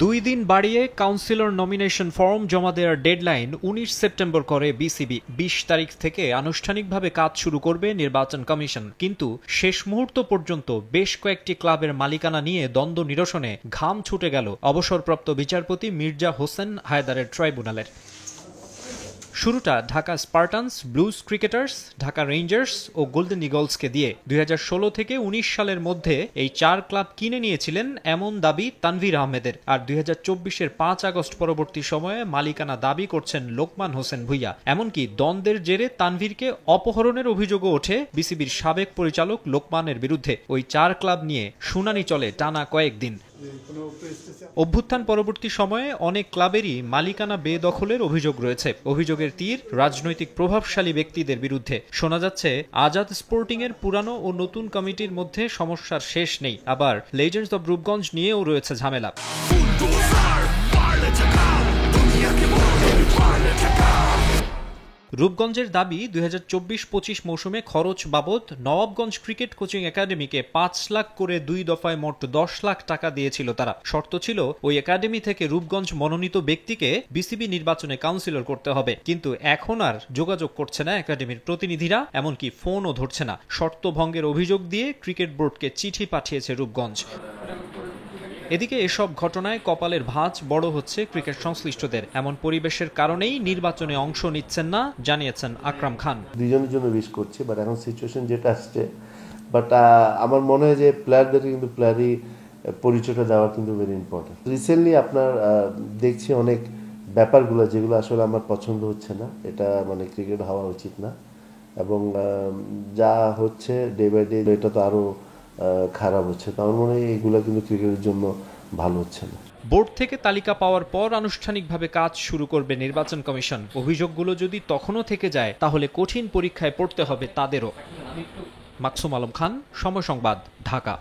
2 দিন বাড়িয়ে councillor nomination form জমা দেওয়ার ডেডলাইন 19 সেপ্টেম্বর করে বিসিবি। 20 তারিখ থেকে আনুষ্ঠানিকভাবে কাজ শুরু করবে নির্বাচন কমিশন। কিন্তু শেষ মুহূর্ত পর্যন্ত বেশ কয়েকটি ক্লাবের মালিকানা নিয়ে দ্বন্দ্ব নিরসনে ঘাম ছুটে গেল অবসরপ্রাপ্ত বিচারপতি মির্জা হোসেন হায়দারের ট্রাইব্যুনালের। শুরুটা Dhaka Spartans, blues cricketers, Dhaka rangers ও গোল্ডেন ইগলসকে দিয়ে। 2016 থেকে 19 সালের মধ্যে এই 4 ক্লাব কিনে নিয়েছিলেন এমন দাবি তানভীর আহমেদের। আর 2024-এর 5 আগস্ট পরবর্তী সময়ে মালিকানা দাবি করছেন লোকমান হোসেন ভূঁইয়া। এমনকি দ্বন্দ্বের জেরে তানভীরকে অপহরণের অভিযোগও ওঠে বিসিবির সাবেক পরিচালক লোকমানের বিরুদ্ধে। ওই 4 ক্লাব নিয়ে শুনানি চলে টানা কয়েকদিন। অভ্যুত্থান পরবর্তী সময়ে অনেক ক্লাবেরই মালিকানা বেদখলের অভিযোগ রয়েছে। অভিযোগের তীর রাজনৈতিক প্রভাবশালী ব্যক্তিদের বিরুদ্ধে। শোনা যাচ্ছে আজাদ স্পোর্টিং এর পুরানো ও নতুন কমিটির মধ্যে সমস্যার শেষ নেই। আবার লেজেন্ডস অব রূপগঞ্জ নিয়েও রয়েছে ঝামেলা। রূপগঞ্জের দাবি 2024-25 মৌসুমে খরচ বাবদ নবাবগঞ্জ ক্রিকেট কোচিং একাডেমিকে 5 লাখ করে 2 দফায় মোট 10 লাখ টাকা দিয়েছিল তারা। শর্ত ছিল ওই একাডেমি থেকে রূপগঞ্জ মনোনীত ব্যক্তিকে বিসিবি নির্বাচনে কাউন্সিলর করতে হবে। কিন্তু এখন আর যোগাযোগ করছে না একাডেমির প্রতিনিধিরা, এমনকি ফোনও ধরছে না। শর্ত ভঙ্গের অভিযোগ দিয়ে ক্রিকেট বোর্ডকে চিঠি পাঠিয়েছে রূপগঞ্জ। এদিকে এসব ঘটনায় কপালের ভাঁজ বড় হচ্ছে ক্রিকেট সংশ্লিষ্টদের। এমন পরিবেশের কারণেই নির্বাচনে অংশ নিচ্ছেন না জানিয়েছেন আকরাম খান। দুজনের জন্য উইশ করছি, বাট এখন সিচুয়েশন যেটা আসছে, বাট আমার মনে হয় যে প্লেয়ারদেরকে কিন্তু প্লেয়ারই পরিচয়টা দেওয়া কিন্তু ভেরি ইম্পর্টেন্ট। রিসেন্টলি আপনার দেখছি অনেক ব্যাপারগুলো যেগুলো আসলে আমার পছন্দ হচ্ছে না। এটা মানে ক্রিকেট হওয়া উচিত না, এবং যা হচ্ছে ডে বাই ডে এটা তো আরও খারাপ হচ্ছে। তো আমার মনে হয় এগুলো কিন্তু ক্রিকেটের জন্য ভালো হচ্ছে না। বোর্ড থেকে তালিকা পাওয়ার পর আনুষ্ঠানিকভাবে কাজ শুরু করবে নির্বাচন কমিশন। অভিযোগগুলো যদি তখনও থেকে যায় তাহলে কঠিন পরীক্ষায় পড়তে হবে তাদেরও। মাকসুম আলম খান, সময় সংবাদ, ঢাকা।